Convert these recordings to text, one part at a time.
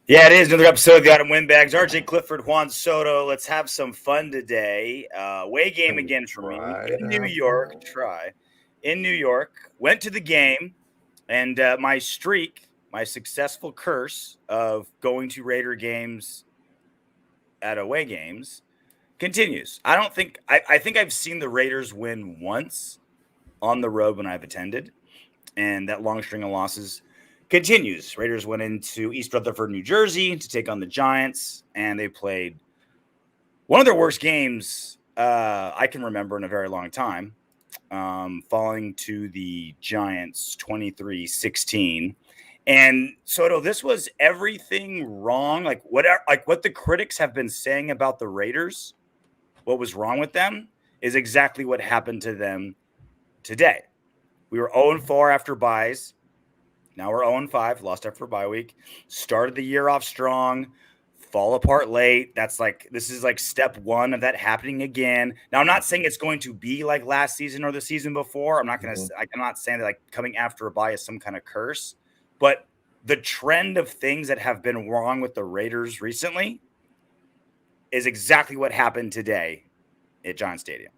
Yeah, it is another episode of the Autumn Windbags. RJ Clifford, Juan Soto. Let's have some fun today. Away game Can we again for me try in to New have York. fun? Try in New York. Went to the game, and my streak, my successful curse of going to Raider games at away games continues. I think I've seen the Raiders win once on the road when I've attended, and that long string of losses continues. Raiders went into East Rutherford, New Jersey to take on the Giants, and they played one of their worst games I can remember in a very long time, falling to the Giants 23-16. And Soto, this was everything wrong. Like what the critics have been saying about the Raiders, what was wrong with them is exactly what happened to them today. We were 0-4 after buys. Now we're 0-5, lost after bye week. Started the year off strong, fall apart late. This is like step one of that happening again. Now I'm not saying it's going to be like last season or the season before. I'm not saying that like coming after a bye is some kind of curse, but the trend of things that have been wrong with the Raiders recently is exactly what happened today at Giant Stadium.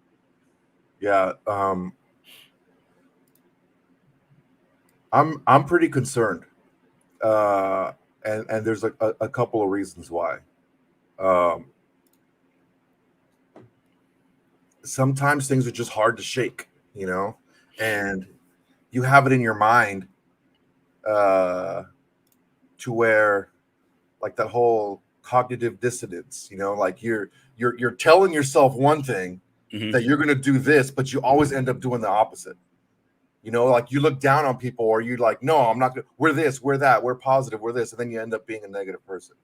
Yeah, I'm pretty concerned, and there's a couple of reasons why. Um, Sometimes things are just hard to shake, and you have it in your mind to where, like that whole cognitive dissonance, like you're telling yourself one thing that you're going to do this, but you always end up doing the opposite. Like you look down on people, or you like, no, I'm not. We're this, we're that, we're positive, we're this, and then you end up being a negative person.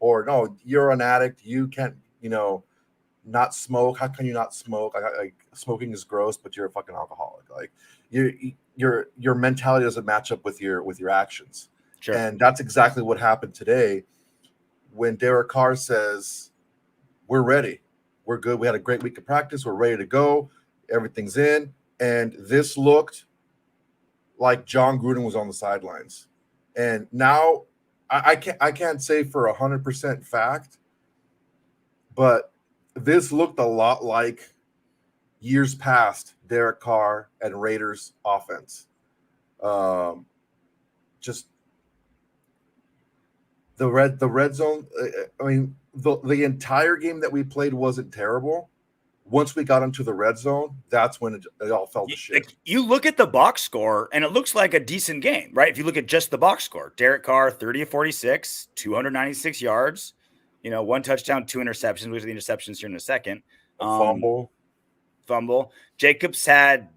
Or no, you're an addict. You can't, not smoke. How can you not smoke? Like smoking is gross, but you're a fucking alcoholic. Like your mentality doesn't match up with your actions. Sure. And that's exactly what happened today when Derek Carr says, "We're ready. We're good. We had a great week of practice. We're ready to go. Everything's in." And this looked like John Gruden was on the sidelines. And now I can't say for 100% fact, but this looked a lot like years past Derek Carr and Raiders offense. Just the red zone. I mean, the entire game that we played wasn't terrible. Once we got into the red zone, that's when it all fell to shit. Like, you look at the box score, and it looks like a decent game, right? If you look at just the box score, Derek Carr, 30 of 46, 296 yards, one touchdown, 2 interceptions. We'll get to the interceptions here in a second. Fumble. Jacobs had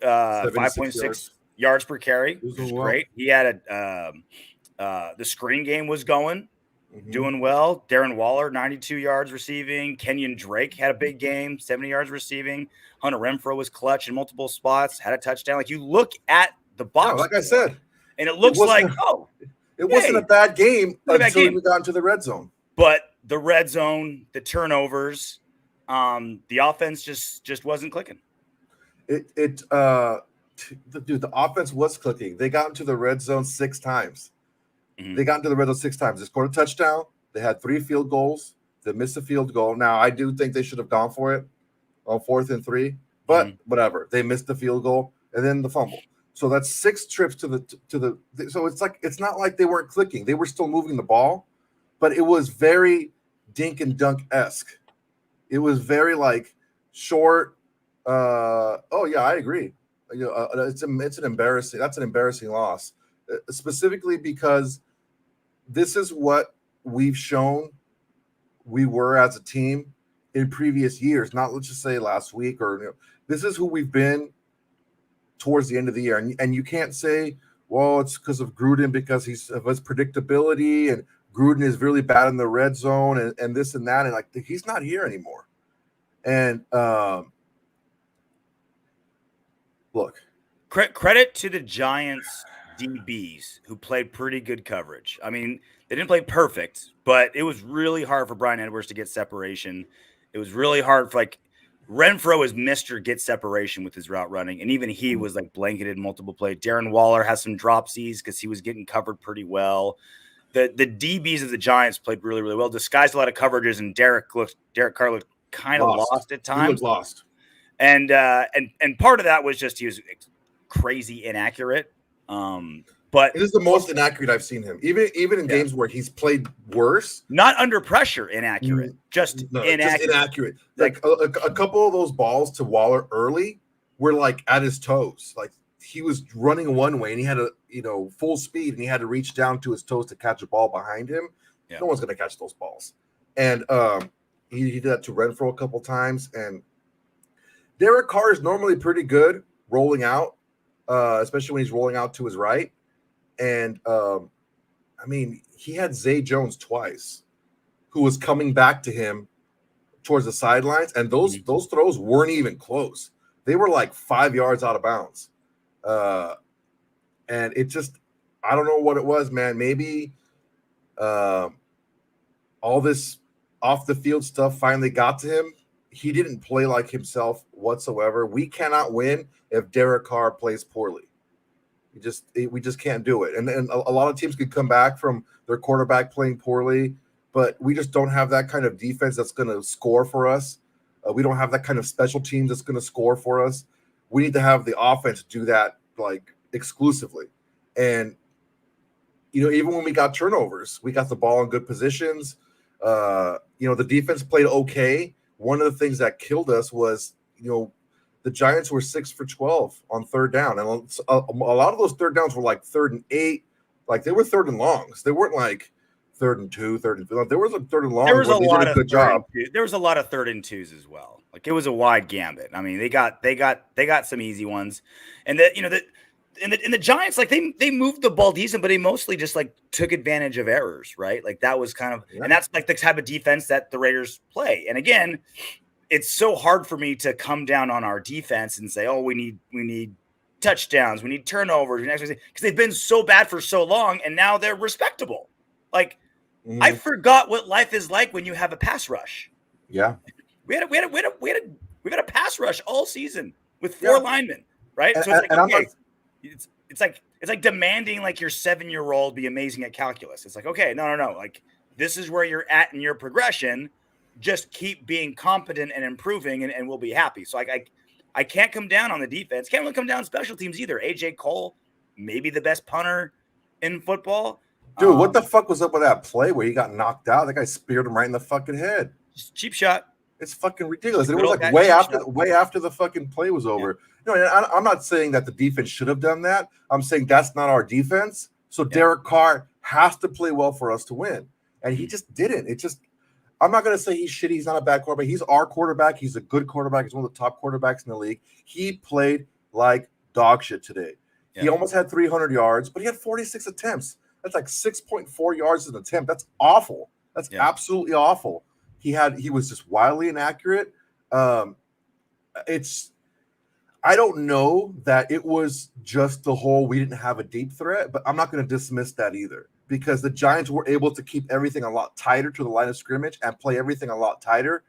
5.6 yards per carry, which is great. He had the screen game was going. Doing well. Darren Waller, 92 yards receiving. Kenyon Drake had a big game, 70 yards receiving. Hunter Renfrow was clutch in multiple spots, had a touchdown. Like, you look at the box, like I said, and it looks like, it wasn't a bad game until we got into the red zone. But the red zone, the turnovers, the offense just wasn't clicking. Dude, the offense was clicking. They got into the red zone 6 times. They got into the red zone 6 times. They scored a touchdown. They had 3 field goals. They missed a field goal. Now, I do think they should have gone for it on 4th and 3, but whatever. They missed the field goal and then the fumble. So that's 6 trips to the. So it's not like they weren't clicking. They were still moving the ball, but it was very dink and dunk-esque. It was very like short. Oh yeah, I agree. It's an embarrassing. That's an embarrassing loss, specifically because this is what we've shown we were as a team in previous years. Not, let's just say, last week, or this is who we've been towards the end of the year. And you can't say, well, it's because of Gruden, because of his predictability, and Gruden is really bad in the red zone and this and that. And like, he's not here anymore. And look, credit to the Giants DBs who played pretty good coverage. I mean, they didn't play perfect, but it was really hard for Brian Edwards to get separation. It was really hard for, like, Renfrow is Mr. Get separation with his route running, and even he was like blanketed multiple plays. Darren Waller has some dropsies because he was getting covered pretty well. the DBs of the Giants played really, really well, disguised a lot of coverages, and Derek Carr looked kind of lost at times. He looked lost. And part of that was just he was crazy inaccurate. But it is the most inaccurate I've seen him. Even in games where he's played worse. Not under pressure, inaccurate. Just inaccurate. Like a couple of those balls to Waller early were like at his toes. Like he was running one way and he had full speed and he had to reach down to his toes to catch a ball behind him. Yeah. No one's gonna catch those balls. And he did that to Renfro a couple times. And Derek Carr is normally pretty good rolling out, especially when he's rolling out to his right. And he had Zay Jones twice, who was coming back to him towards the sidelines, and those throws weren't even close. They were like 5 yards out of bounds. And it just, I don't know what it was, man. Maybe all this off the field stuff finally got to him. He didn't play like himself whatsoever. We cannot win if Derek Carr plays poorly. We just can't do it. And a lot of teams could come back from their quarterback playing poorly, but we just don't have that kind of defense that's going to score for us. We don't have that kind of special teams that's going to score for us. We need to have the offense do that like exclusively. And even when we got turnovers, we got the ball in good positions. The defense played okay. One of the things that killed us was, the Giants were 6 for 12 on third down. And a lot of those third downs were like 3rd and 8. Like they were 3rd and longs. They weren't like 3rd and 2, 3rd and 5. There was a 3rd and long. There was a lot of good job. There was a lot of 3rd and 2s as well. Like it was a wide gambit. I mean, they got some easy ones. And the Giants, like they moved the ball decent, but they mostly just like took advantage of errors, right? Like that was kind of, and that's like the type of defense that the Raiders play. And again, it's so hard for me to come down on our defense and say, oh, we need touchdowns, we need turnovers, because they've been so bad for so long, and now they're respectable. Like I forgot what life is like when you have a pass rush. Yeah, we had a pass rush all season with 4 linemen, right? So it's like demanding like your 7-year-old be amazing at calculus. It's like, okay, no, like this is where you're at in your progression. Just keep being competent and improving, and we'll be happy. So I can't come down on the defense. Can't really come down on special teams either. AJ Cole, maybe the best punter in football. Dude, what the fuck was up with that play where he got knocked out? That guy speared him right in the fucking head. Just cheap shot. It's fucking ridiculous. And it was like way after the fucking play was over. Yeah. I'm not saying that the defense should have done that. I'm saying that's not our defense. So Derek Carr has to play well for us to win. And he just didn't. I'm not going to say he's shitty. He's not a bad quarterback. He's our quarterback. He's a good quarterback. He's one of the top quarterbacks in the league. He played like dog shit today. Yeah. He almost had 300 yards, but he had 46 attempts. That's like 6.4 yards an attempt. That's awful. That's absolutely awful. He was just wildly inaccurate. I don't know that it was just the whole we didn't have a deep threat, but I'm not going to dismiss that either. Because the Giants were able to keep everything a lot tighter to the line of scrimmage and play everything a lot tighter.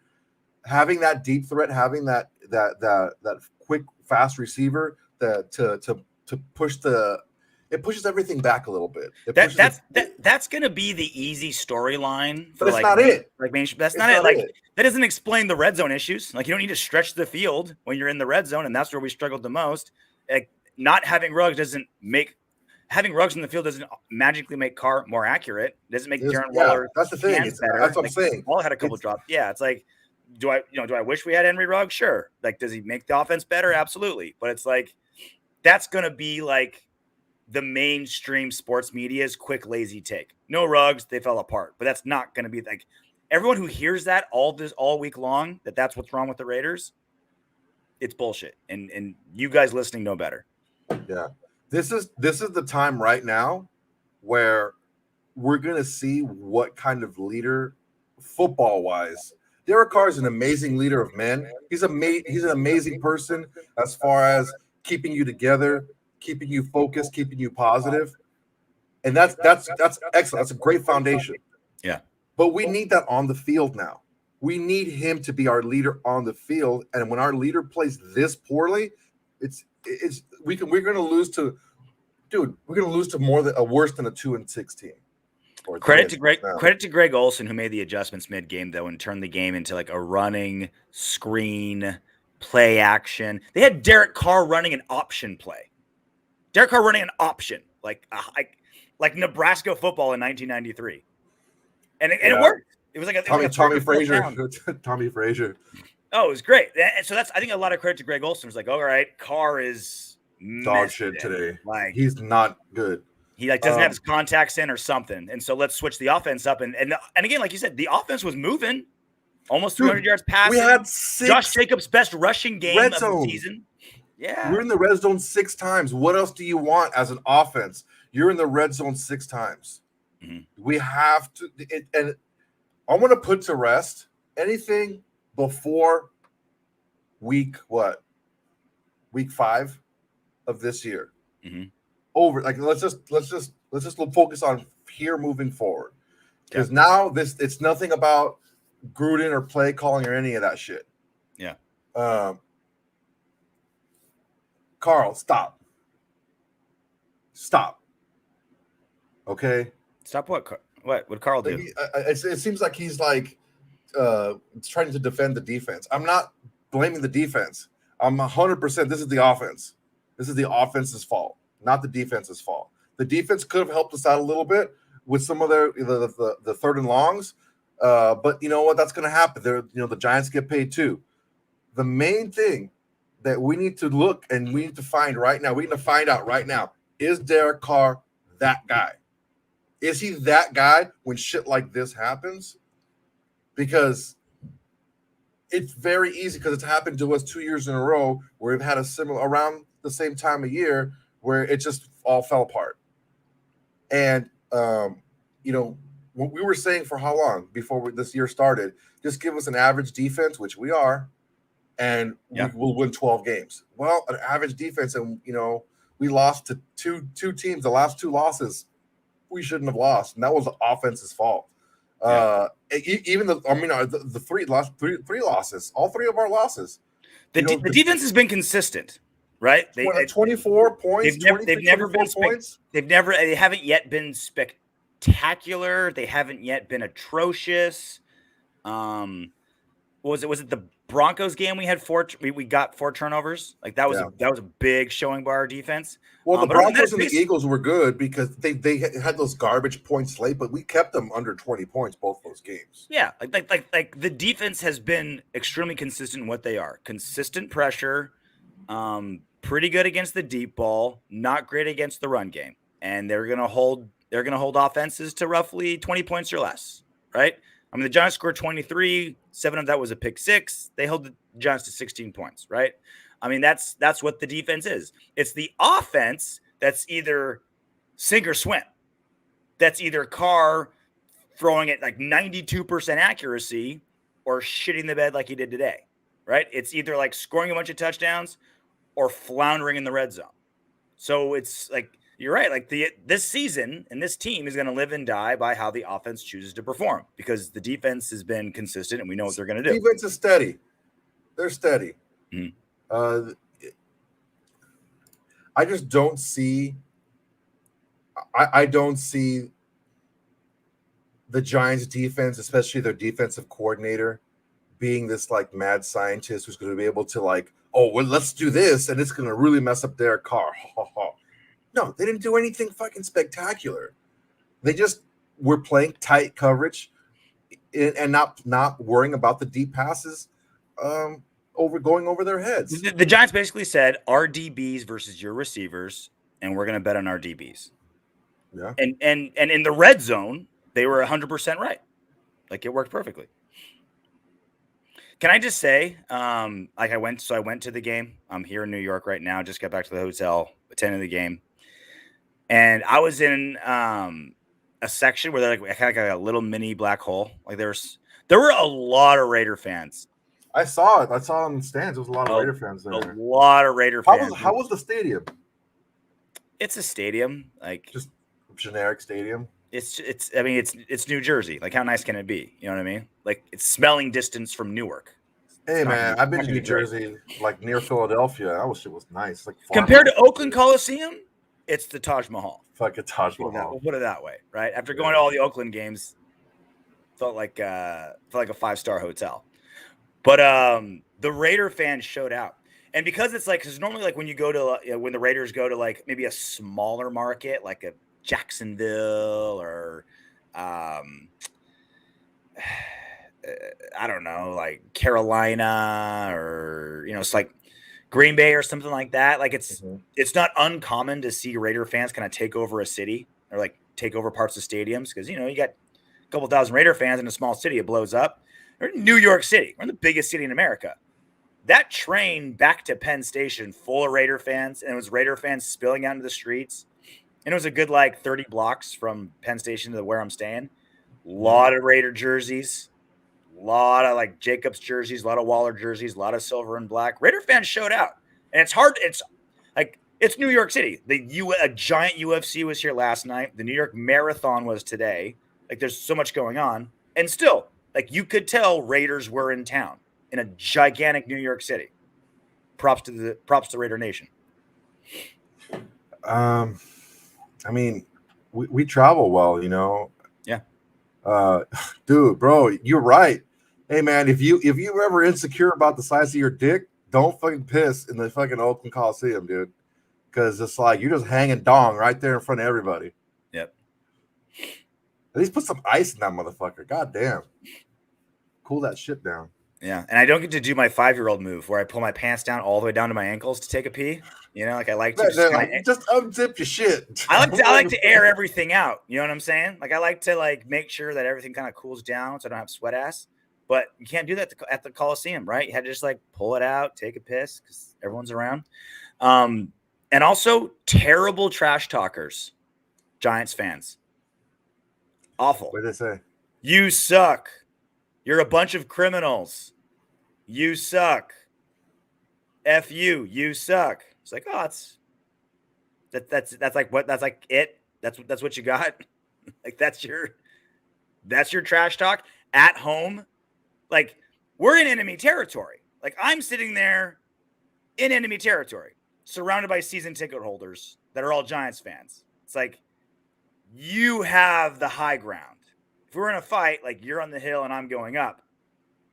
Having that deep threat, having that quick, fast receiver to push it pushes everything back a little bit. That's going to be the easy storyline. But it's not it. That's not it. Like that doesn't explain the red zone issues. Like you don't need to stretch the field when you're in the red zone, and that's where we struggled the most. Like not having Ruggs doesn't make. Having Ruggs in the field doesn't magically make Carr more accurate. It doesn't make Darren Waller. That's the thing. Better. That's what I'm saying. Waller had a couple drops. Yeah, it's like, do I wish we had Henry Ruggs? Sure. Like, does he make the offense better? Absolutely. But it's like that's gonna be like the mainstream sports media's quick, lazy take. No Ruggs, they fell apart. But that's not gonna be like everyone who hears that all week long. That's what's wrong with the Raiders. It's bullshit. And you guys listening know better. Yeah. This is the time right now where we're going to see what kind of leader, football-wise. Derek Carr is an amazing leader of men. He's an amazing person as far as keeping you together, keeping you focused, keeping you positive. And that's excellent. That's a great foundation. Yeah. But we need that on the field now. We need him to be our leader on the field. And when our leader plays this poorly, we're going to lose to worse than a 2-6 team. Or Credit is to now. credit to Greg Olson, who made the adjustments mid game though and turned the game into like a running screen play action. They had Derek Carr running an option play. Derek Carr running an option like Nebraska football in 1993, and it worked. It was like Tommy Frazier. Tommy Frazier. Oh, it was great. And so that's, I think, a lot of credit to Greg Olson. Was like, all right, Carr is Dog shit today. Like, he's not good. He like doesn't have his contacts in or something. And so let's switch the offense up. And again, like you said, the offense was moving almost 300 yards passing. We had Josh Jacobs' best rushing game of the season. Yeah. We're in the red zone 6 times. What else do you want as an offense? You're in the red zone 6 times. Mm-hmm. We have to, and I want to put to rest anything before week 5 of this year. Mm-hmm. Over, like let's just focus on here moving forward, because now it's nothing about Gruden or play calling or any of that shit. Yeah. Carl, stop. Okay. Stop what? What would Carl do? It seems like he's like trying to defend the defense. I'm not blaming the defense. I'm 100%. This is the offense. This is the offense's fault, not the defense's fault. The defense could have helped us out a little bit with some of the third and longs, but you know what? That's going to happen. The Giants get paid too. The main thing that we need to look and we need to find right now, we need to find out right now, is Derek Carr that guy? Is he that guy when shit like this happens? Because it's very easy, because it's happened to us 2 years in a row where we've had a similar around the same time of year where it just all fell apart. And what we were saying for how long before this year started, just give us an average defense, which we are, and we'll win 12 games. Well, an average defense, and we lost to two teams. The last 2 losses we shouldn't have lost, and that was the offense's fault. Even the three losses, all 3 of our losses. The defense has been consistent, right? 24 points. They haven't yet been spectacular. They haven't yet been atrocious. Was it the Broncos game? We had 4. We got 4 turnovers. Like that was a big showing by our defense. Well, the Broncos and the Eagles were good because they had those garbage points late, but we kept them under 20 points both those games. Yeah, like the defense has been extremely consistent in what they are. Consistent pressure, pretty good against the deep ball, not great against the run game, and they're gonna hold offenses to roughly 20 points or less, right? I mean, the Giants scored 23. 7 of that was a pick 6. They held the Giants to 16 points, right? I mean, that's what the defense is. It's the offense that's either sink or swim. That's either Carr throwing it like 92% accuracy or shitting the bed like he did today, right? It's either like scoring a bunch of touchdowns or floundering in the red zone. So it's like, you're right. Like this season and this team is going to live and die by how the offense chooses to perform, because the defense has been consistent and we know what they're going to do. Defense is steady. They're steady. Mm-hmm. I just don't see. I don't see the Giants defense, especially their defensive coordinator, being this like mad scientist who's going to be able to like, oh, well, let's do this and it's going to really mess up Derek Carr. No, they didn't do anything fucking spectacular. They just were playing tight coverage and not worrying about the deep passes going over their heads. The Giants basically said our DBs versus your receivers, and we're going to bet on our DBs. Yeah. And in the red zone, they were 100% right. Like it worked perfectly. Can I just say, I went to the game. I'm here in New York right now. Just got back to the hotel, attending the game. And I was in a section where they're like kind of got a little mini black hole. Like there were a lot of Raider fans. I saw it. I saw it in the stands. There was a lot of Raider fans there. A lot of Raider fans. How was the stadium? It's a stadium, like just a generic stadium. It's New Jersey. Like how nice can it be? You know what I mean? Like it's smelling distance from Newark. Hey man, I've been to New Jersey, like near Philadelphia. That shit was nice. Like compared to Oakland Coliseum. it's the Taj Mahal. Fucking Taj We'll Mahal. put it that way, right? After going to all the Oakland games, felt like a 5-star hotel. But the Raider fans showed out. And because it's like, because normally, like when you go to, when the Raiders go to like maybe a smaller market, like a Jacksonville or, I don't know, like Carolina or, it's like Green Bay or something like that. Like it's not uncommon to see Raider fans kind of take over a city or like take over parts of stadiums because, you got a couple thousand Raider fans in a small city, it blows up. We're in New York City. We're in the biggest city in America. That train back to Penn Station full of Raider fans, and it was Raider fans spilling out into the streets. And it was a good 30 blocks from Penn Station to where I'm staying. A lot of Raider jerseys, a lot of Jacobs jerseys, a lot of Waller jerseys, a lot of silver and black. Raider fans showed out. And it's hard. It's New York City. A giant UFC was here last night. The New York Marathon was today. There's so much going on. And still, you could tell Raiders were in town in a gigantic New York City. Props to Raider Nation. I mean, we travel well, Yeah. Dude, bro, you're right. Hey man, if you're ever insecure about the size of your dick, don't fucking piss in the fucking Oakland Coliseum, dude. Because it's like you're just hanging dong right there in front of everybody. Yep. At least put some ice in that motherfucker. God damn. Cool that shit down. Yeah. And I don't get to do my 5-year-old move where I pull my pants down all the way down to my ankles to take a pee. I like to just unzip your shit. I like to air everything out. You know what I'm saying? I like to make sure that everything kind of cools down so I don't have sweat ass. But you can't do that at the Coliseum, right? You had to just pull it out, take a piss because everyone's around. And also terrible trash talkers, Giants fans. Awful. What did they say? You suck. You're a bunch of criminals. You suck. F you. You suck. It's that's it. That's what you got. That's your trash talk at home. We're in enemy territory. I'm sitting there in enemy territory, surrounded by season ticket holders that are all Giants fans. It's you have the high ground. If we're in a fight, you're on the hill and I'm going up,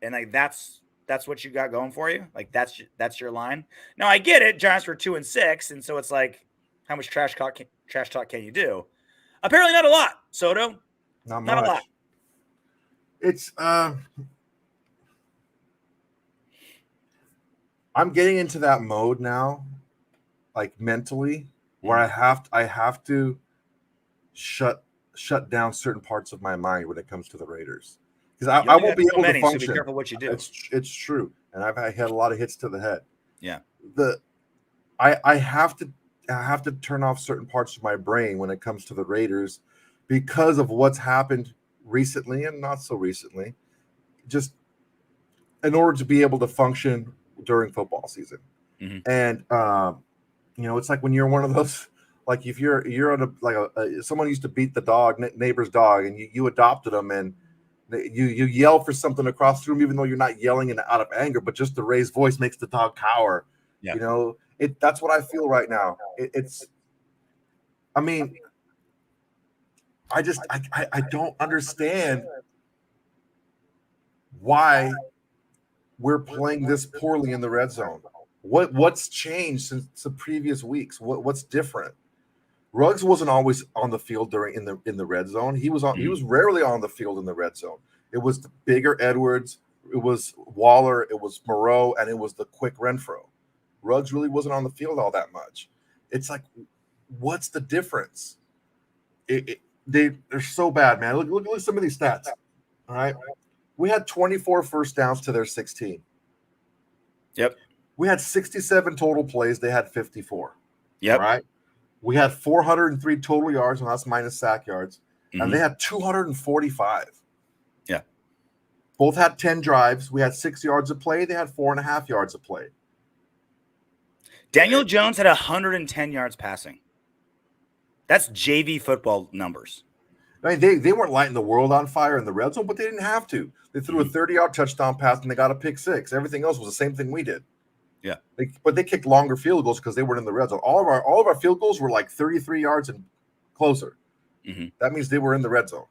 and that's what you got going for you. That's your line. Now I get it. Giants were 2-6, and so it's how much trash talk can you do? Apparently not a lot. Soto, not a lot. It's I'm getting into that mode now, mentally, where I have to shut down certain parts of my mind when it comes to the Raiders, because I won't be able to function. So be careful what you do. It's true, and I've had a lot of hits to the head. Yeah, I have to turn off certain parts of my brain when it comes to the Raiders because of what's happened recently and not so recently, just in order to be able to function during football season. And it's when you're one of those, if you're on someone used to beat the dog, neighbor's dog, and you adopted them, and you yell for something across the room, even though you're not yelling out of anger, but just the raised voice makes the dog cower. Yeah. That's what I feel right now. I don't understand why we're playing this poorly in the red zone. What's changed since the previous weeks? What's different? Ruggs wasn't always on the field in the red zone. He was rarely on the field in the red zone. It was the bigger Edwards, it was Waller, it was Moreau, and it was the quick Renfro. Ruggs really wasn't on the field all that much. It's what's the difference? They're so bad, man. Look at some of these stats. All right. We had 24 first downs to their 16. Yep. We had 67 total plays. They had 54. Yep. All right. We had 403 total yards, and that's minus sack yards. And they had 245. Yeah. Both had 10 drives. We had 6 yards of play. They had 4.5 yards of play. Daniel Jones had 110 yards passing. That's JV football numbers. I mean, they weren't lighting the world on fire in the red zone, but they didn't have to. They threw a 30-yard touchdown pass, and they got a pick six. Everything else was the same thing we did. Yeah. But they kicked longer field goals because they weren't in the red zone. All of our field goals were like 33 yards and closer. Mm-hmm. That means they were in the red zone.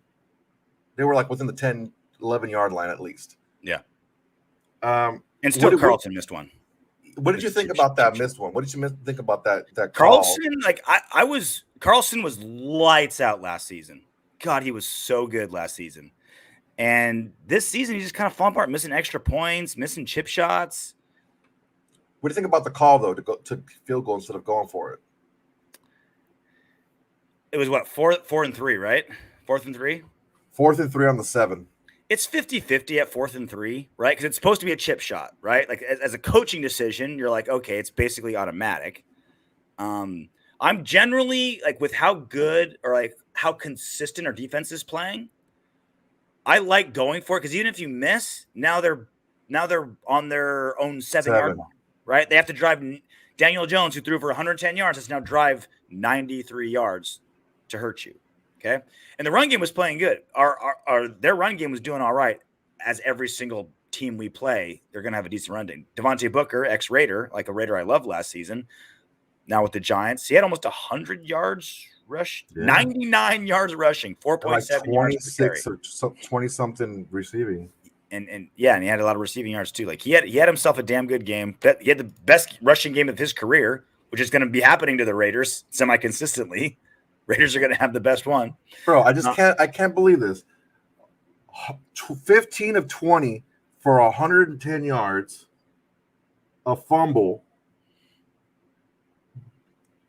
They were like within the 10, 11-yard line at least. Yeah. And still Carlton missed one. What did you think about that missed one? What did you think about that Carlson, call? Carlson was lights out last season. God, he was so good last season. And this season, he just kind of falling apart, missing extra points, missing chip shots. What do you think about the call, though, to go to field goal instead of going for it? It was what, 4 and 3, right? 4th and 3? 4th and 3 on the 7. It's 50-50 at 4th and 3, right? Because it's supposed to be a chip shot, right? Like as a coaching decision, you're like, okay, it's basically automatic. I'm generally like with how good or like how consistent our defense is playing. I like going for it because even if you miss, now they're on their own 7-yard line, right? They have to drive. Daniel Jones, who threw for 110 yards, has now drive 93 yards to hurt you. Okay, and the run game was playing good. Their run game was doing all right. As every single team we play, they're going to have a decent run game. Devontae Booker, ex-Raider, like a Raider I loved last season. Now with the Giants, he had almost 100 yards rush, 99 yards rushing, 4.7 yards per carry, or 20-something receiving. And he had a lot of receiving yards too. Like he had himself a damn good game. He had the best rushing game of his career, which is going to be happening to the Raiders semi-consistently. Raiders are going to have the best one. Bro, I can't believe this. 15 of 20 for 110 yards, a fumble,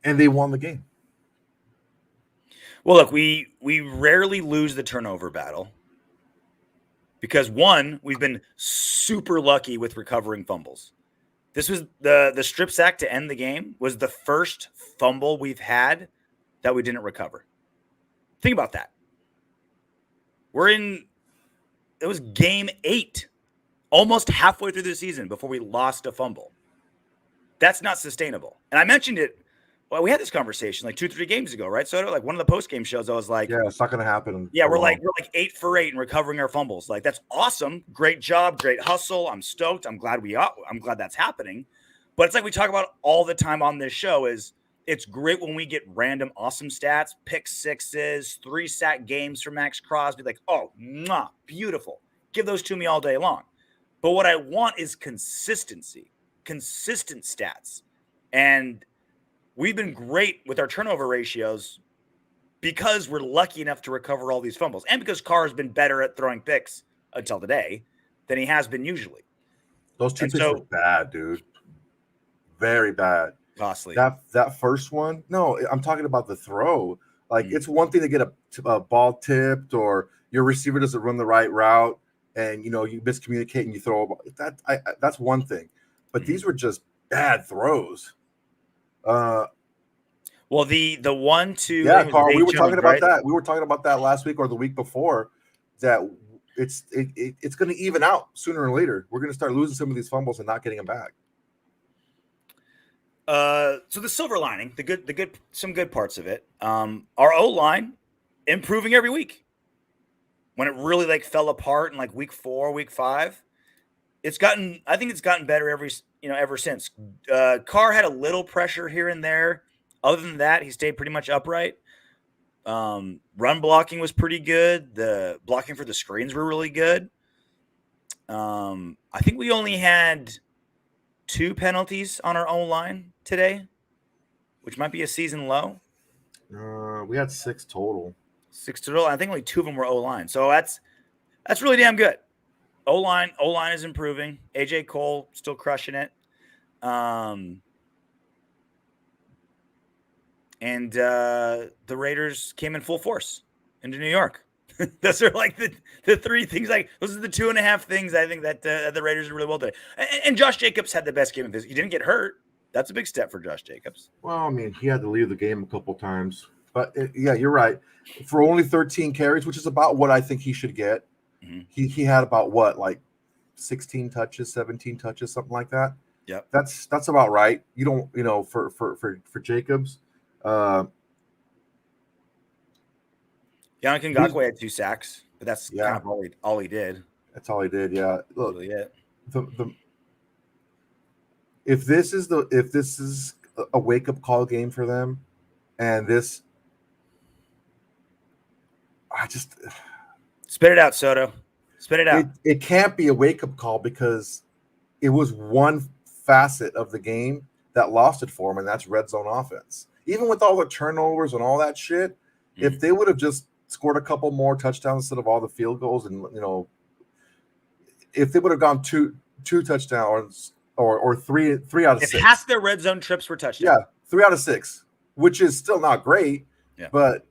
and they won the game. Well, look, we rarely lose the turnover battle because, one, we've been super lucky with recovering fumbles. This was the strip sack to end the game was the first fumble we've had that we didn't recover. Think about that. It was game 8, almost halfway through the season before we lost a fumble. That's not sustainable. And I mentioned it. Well, we had this conversation like 2-3 games ago, right? So like one of the post-game shows, I was like, yeah, it's not going to happen. Yeah, we're like 8 for 8 in recovering our fumbles. Like, that's awesome. Great job. Great hustle. I'm stoked. I'm glad that's happening. But it's like we talk about all the time on this show is it's great when we get random awesome stats, pick sixes, 3-sack games for Max Crosby. Like, oh, beautiful. Give those to me all day long. But what I want is consistency, consistent stats. And we've been great with our turnover ratios because we're lucky enough to recover all these fumbles. And because Carr has been better at throwing picks until today than he has been usually. Those 2 picks were bad, dude. Very bad. Costly. That first one, no, I'm talking about the throw. Like, it's one thing to get a ball tipped or your receiver doesn't run the right route and, you miscommunicate and you throw a ball. That's one thing. But these were just bad throws. Well, the 1-2. Yeah, Carl, we were talking about that. We were talking about that last week or the week before. That it's going to even out sooner or later. We're going to start losing some of these fumbles and not getting them back. So the silver lining, some good parts of it. Our O-line improving every week. When it really fell apart in week 4, week 5, I think it's gotten better ever since. Carr had a little pressure here and there. Other than that, he stayed pretty much upright. Run blocking was pretty good. The blocking for the screens were really good. I think we only had 2 penalties on our own line today, which might be a season low. We had 6 total. 6 total. I think only 2 of them were O-line. So that's really damn good. O-line is improving. AJ Cole still crushing it. And the Raiders came in full force into New York. Those are the 3 things. Those are the 2.5 things I think that the Raiders are really well today. And Josh Jacobs had the best game of his. He didn't get hurt. That's a big step for Josh Jacobs. Well, I mean, he had to leave the game a couple times. But, yeah, you're right. For only 13 carries, which is about what I think he should get, he had about 16 touches, 17 touches, something like that. Yep. That's about right. You don't, for Jacobs. Yannick Ngakoue had 2 sacks, but that's kind of all he did. That's all he did, yeah. Look, really it. if this is a wake up call game for them, and this, I just Spit it out, Soto. Spit it out. it can't be a wake up call because it was one facet of the game that lost it for them, and that's red zone offense. Even with all the turnovers and all that shit, if they would have just scored a couple more touchdowns instead of all the field goals, and if they would have gone two touchdowns or three out of If six, half their red zone trips were touchdowns. yeah, 3 out of 6, which is still not great, Yeah. but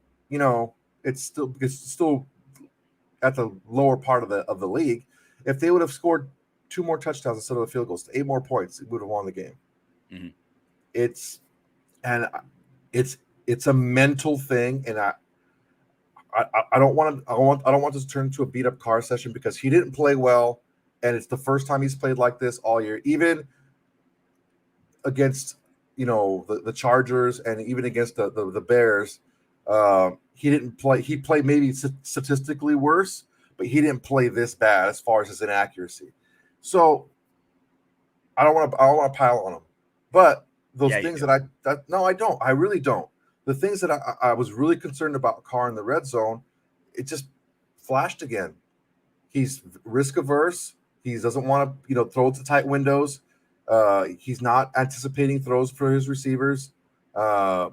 it's still at the lower part of the league. If they would have scored 2 more touchdowns instead of the field goals, 8 more points, it would have won the game. Mm-hmm. It's a mental thing, and I don't want this to turn into a beat up car session because he didn't play well, and it's the first time he's played like this all year, even against the Chargers and even against the Bears. He didn't play. He played maybe statistically worse, but he didn't play this bad as far as his inaccuracy. So I don't want to pile on him, but those things no, I don't. I really don't. The things that I was really concerned about Carr in the red zone, it just flashed again. He's risk averse. He doesn't want to throw to tight windows. He's not anticipating throws for his receivers. I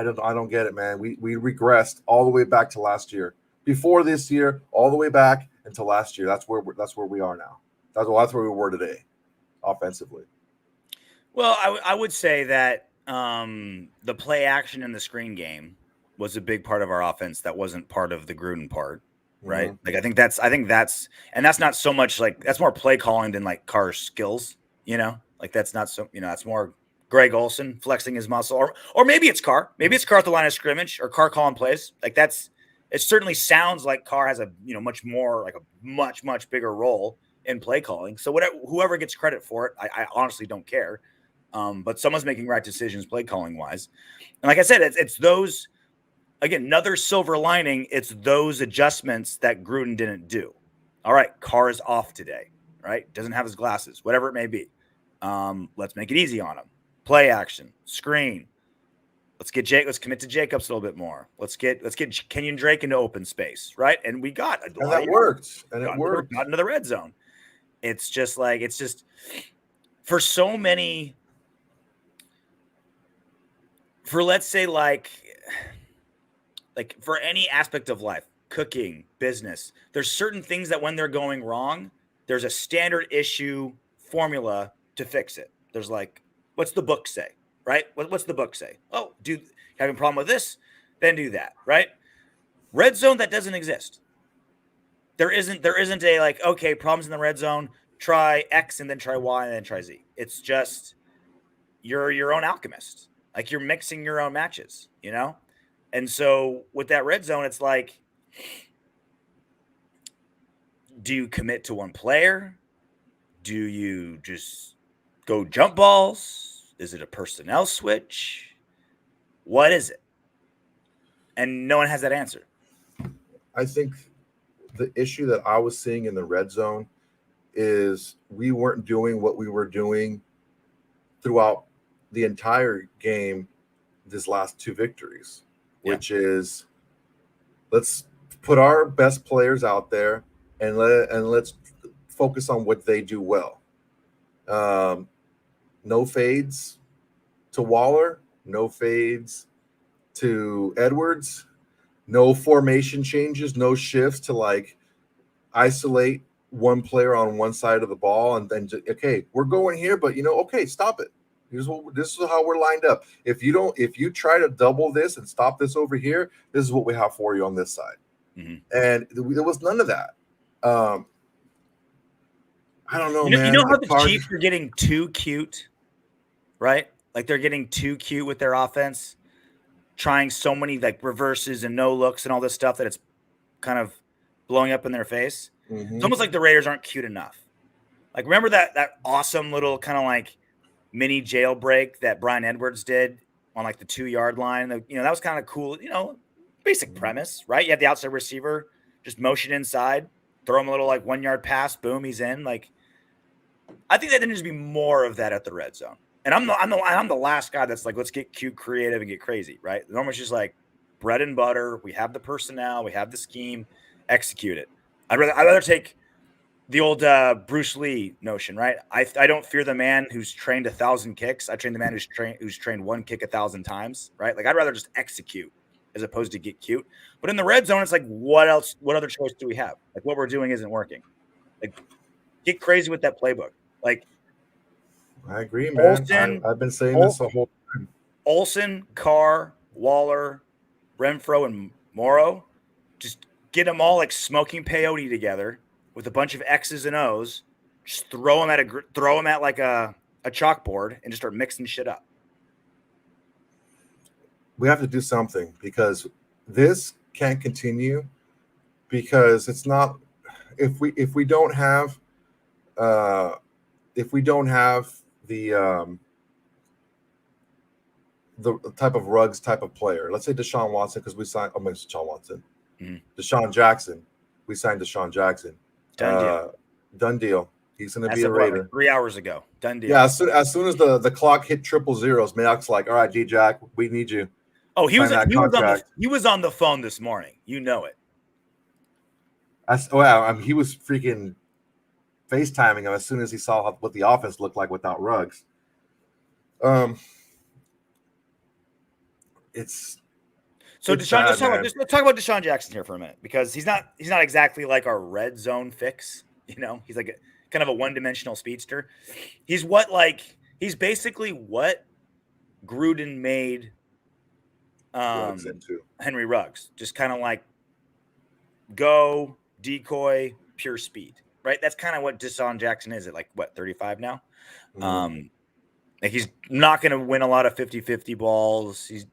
don't get it, man. We regressed all the way back to last year. Before this year, all the way back until last year. That's where we are now. That's where we were today, offensively. Well, I would say that the play action in the screen game was a big part of our offense that wasn't part of the Gruden part, right? Mm-hmm. Like I think that's and that's not so much like that's more play calling than like Carr's skills, like that's not so that's more Greg Olson flexing his muscle, or maybe it's Carr, at the line of scrimmage, or Carr calling plays. Like it certainly sounds like Carr has a much more like a much bigger role in play calling. So whoever gets credit for it, I honestly don't care. But someone's making right decisions play calling wise. And like I said, it's those, again, another silver lining. It's those adjustments that Gruden didn't do. All right, Carr is off today, right? Doesn't have his glasses, whatever it may be. Let's make it easy on him. Play action, screen. Let's commit to Jacobs a little bit more. Let's get Kenyon Drake into open space, right? And we got a lot. And that worked. And it worked. Got into the red zone. It's just for so many. For let's say like for any aspect of life, cooking, business, there's certain things that when they're going wrong, there's a standard issue formula to fix it. There's like, what's the book say, right? What's the book say? Oh, having a problem with this, then do that, right? Red zone, that doesn't exist. There isn't a like, okay, problems in the red zone, try X and then try Y and then try Z. It's just you're your own alchemist. Like you're mixing your own matches, And so with that red zone, it's like, do you commit to one player? Do you just go jump balls? Is it a personnel switch? What is it? And no one has that answer. I think the issue that I was seeing in the red zone is we weren't doing what we were doing throughout the entire game, these last 2 victories, which is let's put our best players out there and let's focus on what they do well. No fades to Waller, no fades to Edwards, no formation changes, no shifts to like isolate one player on one side of the ball and then okay, we're going here, but okay, stop it. This is how we're lined up. If you try to double this and stop this over here, this is what we have for you on this side. Mm-hmm. And there was none of that. I don't know, man. You know how the Chiefs are getting too cute, right? Like they're getting too cute with their offense, trying so many like reverses and no looks and all this stuff that it's kind of blowing up in their face. Mm-hmm. It's almost like the Raiders aren't cute enough. Like remember that awesome little kind of like mini jailbreak that Brian Edwards did on like the 2-yard line. That was kind of cool. Basic premise, right? You have the outside receiver just motion inside, throw him a little like 1-yard pass, boom, he's in. Like I think that there needs to be more of that at the red zone. And I'm the last guy that's like, let's get cute, creative, and get crazy, right? Normally it's just like bread and butter. We have the personnel, we have the scheme, execute it. I'd rather take the old Bruce Lee notion, right? I don't fear the man who's trained 1,000 kicks. I train the man who's trained one kick 1,000 times, right? Like I'd rather just execute as opposed to get cute. But in the red zone, it's like, what else? What other choice do we have? Like what we're doing isn't working. Like get crazy with that playbook. Like I agree, man. Olsen, I've been saying this the whole time. Olsen, Carr, Waller, Renfro, and Morrow. Just get them all like smoking peyote together with a bunch of X's and O's. Just throw them at like a chalkboard and just start mixing shit up. We have to do something because this can't continue. Because it's not if we don't have the type of Ruggs type of player. Let's say Deshaun Watson, because we signed Deshaun Watson. Mm-hmm. Deshaun Jackson. We signed Deshaun Jackson. Done deal. Done deal. He's going to be a Raider. Like 3 hours ago. Done deal. Yeah, as soon as the clock hit triple zeros, Mayock's like, all right, D-Jack, we need you. Oh, he was on the phone this morning. You know it. He was freaking FaceTiming him as soon as he saw what the offense looked like without Ruggs. Let's talk about Desean Jackson here for a minute, because he's not exactly like our red zone fix. You know, he's like kind of a one-dimensional speedster. He's basically what Gruden made Henry Ruggs, just kind of like go decoy, pure speed, right? That's kind of what Desean Jackson is at 35 now. Mm-hmm. Like he's not going to win a lot of 50-50 balls. He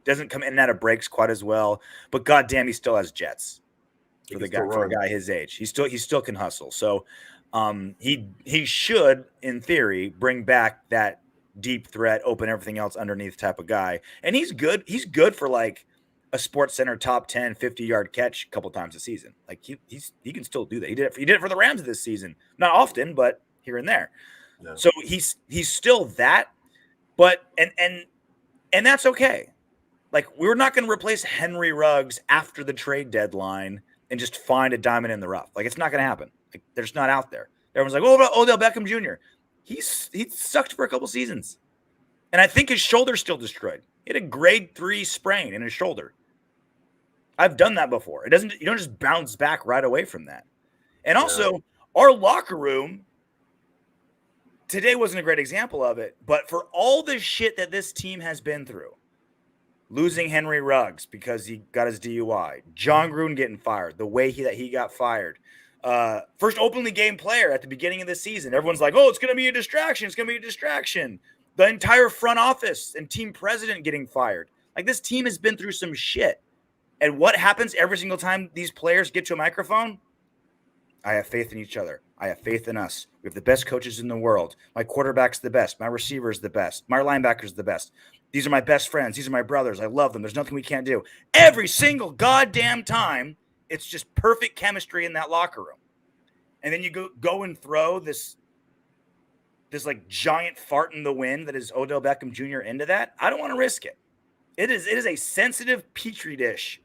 doesn't come in and out of breaks quite as well, but goddamn, he still has jets for a guy his age. He still can hustle. So he should, in theory, bring back that deep threat, open everything else underneath type of guy. And he's good. He's good for like a Sports Center top 10 50-yard catch a couple times a season. Like he can still do that. He did it for the Rams this season. Not often, but here and there. No. So he's still that, but and that's okay. Like we're not going to replace Henry Ruggs after the trade deadline and just find a diamond in the rough. Like it's not going to happen. Like they're just not out there. Everyone's like, "Oh, about Odell Beckham Jr." He sucked for a couple seasons, and I think his shoulder's still destroyed. He had a grade 3 sprain in his shoulder. I've done that before. You don't just bounce back right away from that. And also, our locker room today wasn't a great example of it, but for all the shit that this team has been through, losing Henry Ruggs because he got his DUI, John Gruden getting fired, the way that he got fired, first openly game player at the beginning of the season. Everyone's like, oh, it's going to be a distraction. It's going to be a distraction. The entire front office and team president getting fired. Like this team has been through some shit. And what happens every single time these players get to a microphone? I have faith in each other. I have faith in us. We have the best coaches in the world. My quarterback's the best. My receiver's the best. My linebacker's the best. These are my best friends. These are my brothers. I love them. There's nothing we can't do. Every single goddamn time, it's just perfect chemistry in that locker room. And then you go and throw this like giant fart in the wind that is Odell Beckham Jr. into that. I don't want to risk it. It is a sensitive petri dish,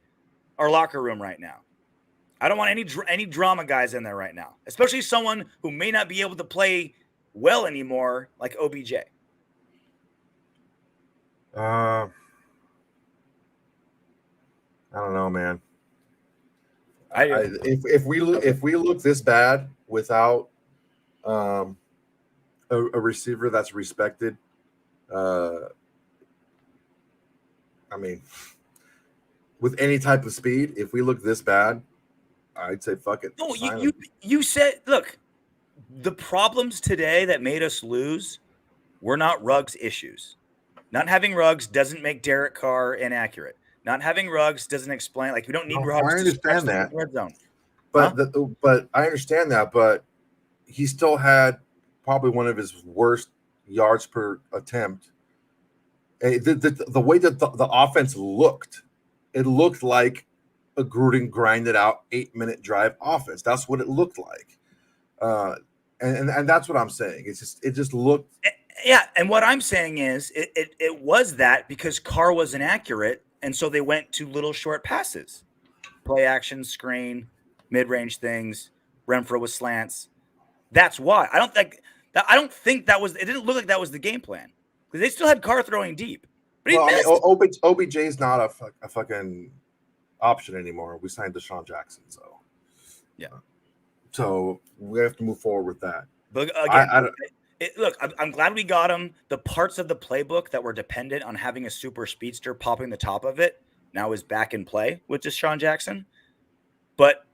our locker room right now. I don't want any drama guys in there right now, especially someone who may not be able to play well anymore, like OBJ. I don't know, man. If we look this bad without a receiver that's respected, I mean, with any type of speed, if we look this bad, I'd say fuck it. No, you said, look, the problems today that made us lose were not Ruggs issues. Not having Ruggs doesn't make Derek Carr inaccurate. Not having Ruggs doesn't explain, like we don't need Ruggs. I understand that. Red zone. But but I understand that, but he still had probably one of his worst yards per attempt. The way that the offense looked, it looked like a Gruden grinded out 8-minute drive offense. That's what it looked like. And that's what I'm saying. It just looked. Yeah, and what I'm saying is it was that because Carr was inaccurate, and so they went to little short passes, play action, screen, mid range things. Renfro with slants. That's why I don't think that was. It didn't look like that was the game plan because they still had Carr throwing deep, but he Well, I mean, missed. OBJ is not a fucking option anymore. We signed Desean Jackson, so Yeah. So we have to move forward with that. But again, I don't, look, I'm glad we got him. The parts of the playbook that were dependent on having a super speedster popping the top of it now is back in play with Desean Jackson. But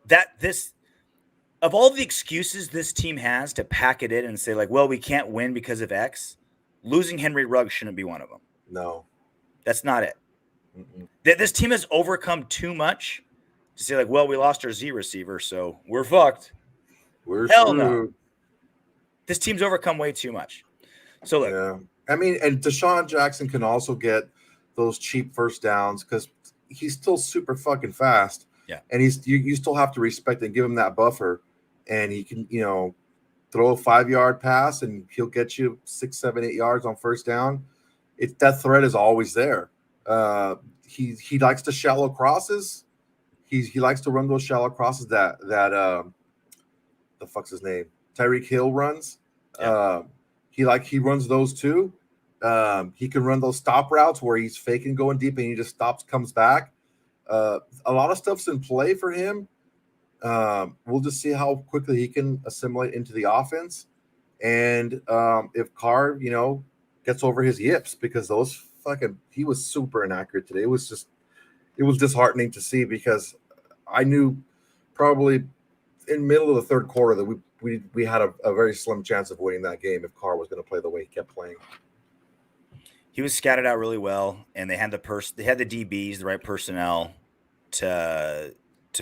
of all the excuses this team has to pack it in and say, like, well, we can't win because of X, losing Henry Ruggs shouldn't be one of them. No. That's not it. Mm-mm. This team has overcome too much to say, like, well, we lost our Z receiver, so we're fucked. We're Hell screwed. no. This team's overcome way too much. So look, yeah, I mean, and Desean Jackson can also get those cheap first downs because he's still super fucking fast. Yeah, and you still have to respect and give him that buffer, and he can throw a 5-yard pass and he'll get you 6, 7, 8 yards on first down. That threat is always there. He likes the shallow crosses. He likes to run those shallow crosses that the fuck's his name? Tyreek Hill runs. Yeah. He runs those too. He can run those stop routes where he's faking going deep and he just stops, comes back. A lot of stuff's in play for him. We'll just see how quickly he can assimilate into the offense, and if Carr, gets over his yips, because he was super inaccurate today. It was disheartening to see, because I knew probably in middle of the third quarter that we had a very slim chance of winning that game if Carr was going to play the way he kept playing. He was scattered out really well, and they had the DBs, the right personnel to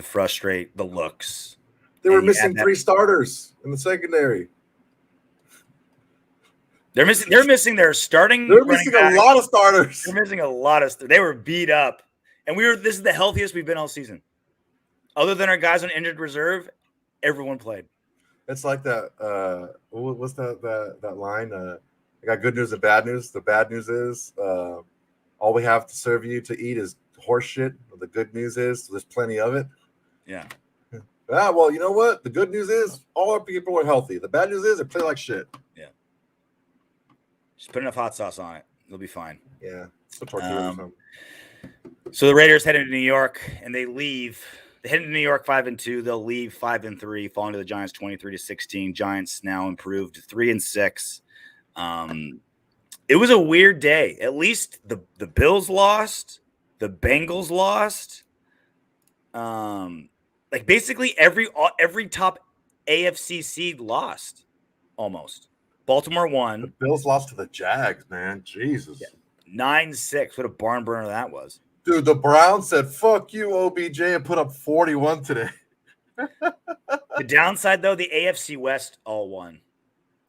frustrate the looks. They were missing 3 starters in the secondary. They're missing their starting. They're missing a lot of starters. They're missing a lot of. They were beat up, and this is the healthiest we've been all season. Other than our guys on injured reserve, everyone played. It's like that. What's that line? I got good news and bad news. The bad news is all we have to serve you to eat is horse shit. The good news is there's plenty of it. Yeah. Well, you know what? The good news is all our people are healthy. The bad news is they play like shit. Yeah. Just put enough hot sauce on it. It'll be fine. Yeah. So the Raiders head into New York, and they leave. They head into New York 5-2. They'll leave 5-3, falling to the Giants 23-16. Giants now improved 3-6. It was a weird day. At least the Bills lost, the Bengals lost. Like basically every top AFC seed lost, almost. Baltimore won. The Bills lost to the Jags, man. Jesus. Yeah. 9-6. What a barn burner that was. Dude, the Browns said, fuck you, OBJ, and put up 41 today. The downside, though, the AFC West all won.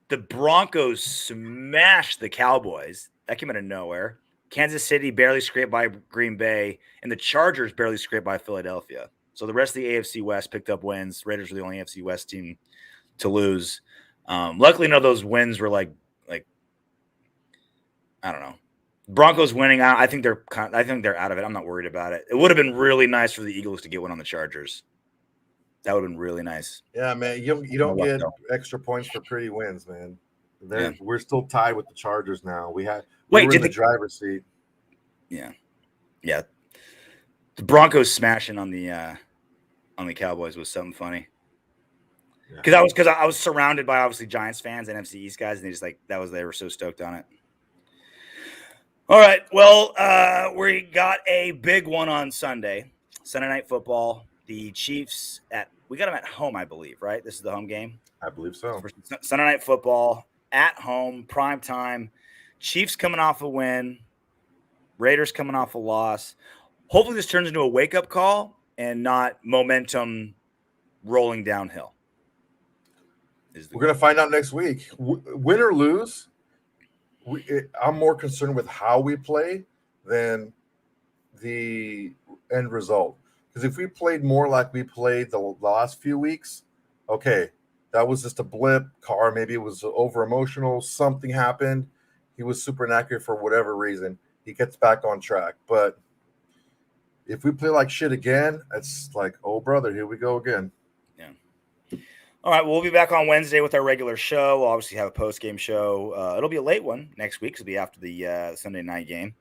The Broncos smashed the Cowboys. That came out of nowhere. Kansas City barely scraped by Green Bay, and the Chargers barely scraped by Philadelphia. So the rest of the AFC West picked up wins. Raiders were the only AFC West team to lose. Luckily, none of those wins were like I don't know. Broncos winning. I think they're out of it. I'm not worried about it. It would have been really nice for the Eagles to get one on the Chargers. That would have been really nice. Yeah, man. You don't get extra points for pretty wins, man. We're still tied with the Chargers now. We were in the driver's seat. Yeah. The Broncos smashing on the Cowboys was something funny. Because I was surrounded by obviously Giants fans and NFC East guys, and they just they were so stoked on it. All right, well, we got a big one on Sunday Night Football. The Chiefs we got them at home, I believe, right? This is the home game. I believe so. Sunday Night Football at home, prime time. Chiefs coming off a win. Raiders coming off a loss. Hopefully, this turns into a wake-up call and not momentum rolling downhill. We're going to find out next week. Win or lose, I'm more concerned with how we play than the end result. Because if we played more like we played the last few weeks, okay, That was just a blip. Carr, maybe it was over emotional. Something happened. He was super inaccurate for whatever reason. He gets back on track. But if we play like shit again, it's like, oh, brother, here we go again. Yeah. All right, we'll be back on Wednesday with our regular show. We'll obviously have a post-game show. It'll be a late one next week. It'll be after the Sunday night game.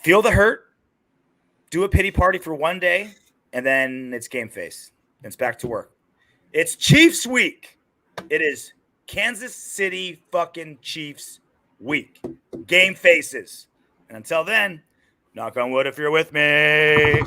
Feel the hurt. Do a pity party for one day, and then it's game face. It's back to work. It's Chiefs week. It is Kansas City fucking Chiefs week. Game faces. And until then, knock on wood if you're with me.